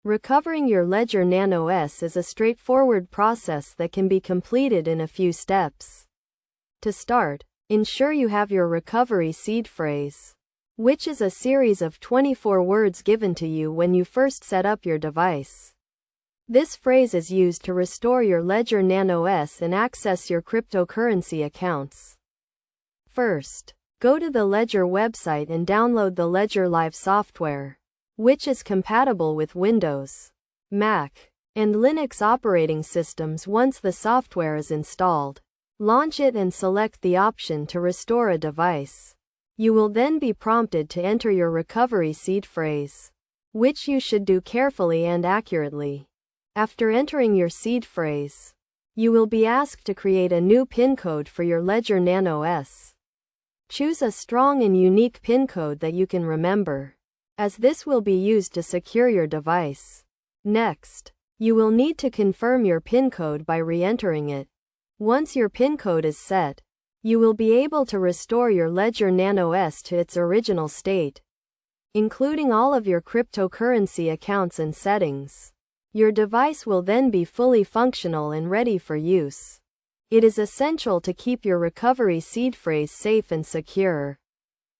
Recovering your Ledger Nano S is a straightforward process that can be completed in a few steps. To start, ensure you have your recovery seed phrase, which is a series of 24 words given to you when you first set up your device. This phrase is used to restore your Ledger Nano S and access your cryptocurrency accounts. First, go to the Ledger website and download the Ledger Live software, which is compatible with Windows, Mac, and Linux operating systems. Once the software is installed, launch it and select the option to restore a device. You will then be prompted to enter your recovery seed phrase, which you should do carefully and accurately. After entering your seed phrase, you will be asked to create a new PIN code for your Ledger Nano S. Choose a strong and unique PIN code that you can remember, as this will be used to secure your device. Next, you will need to confirm your PIN code by re-entering it. Once your PIN code is set, you will be able to restore your Ledger Nano S to its original state, including all of your cryptocurrency accounts and settings. Your device will then be fully functional and ready for use. It is essential to keep your recovery seed phrase safe and secure,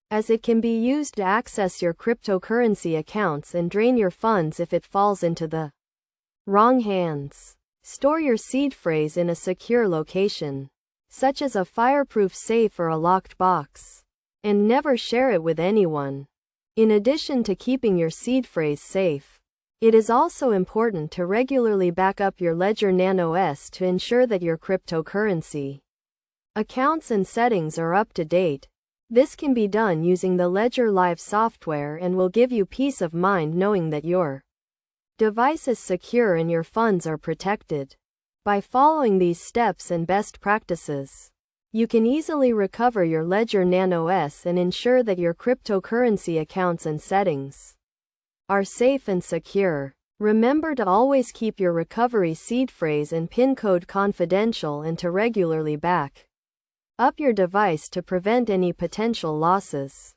as it can be used to access your cryptocurrency accounts and drain your funds if it falls into the wrong hands. Store your seed phrase in a secure location, such as a fireproof safe or a locked box, and never share it with anyone. In addition to keeping your seed phrase safe, it is also important to regularly back up your Ledger Nano S to ensure that your cryptocurrency accounts and settings are up to date. This can be done using the Ledger Live software and will give you peace of mind knowing that your device is secure and your funds are protected. By following these steps and best practices, you can easily recover your Ledger Nano S and ensure that your cryptocurrency accounts and settings are safe and secure. Remember to always keep your recovery seed phrase and PIN code confidential and to regularly back up your device to prevent any potential losses.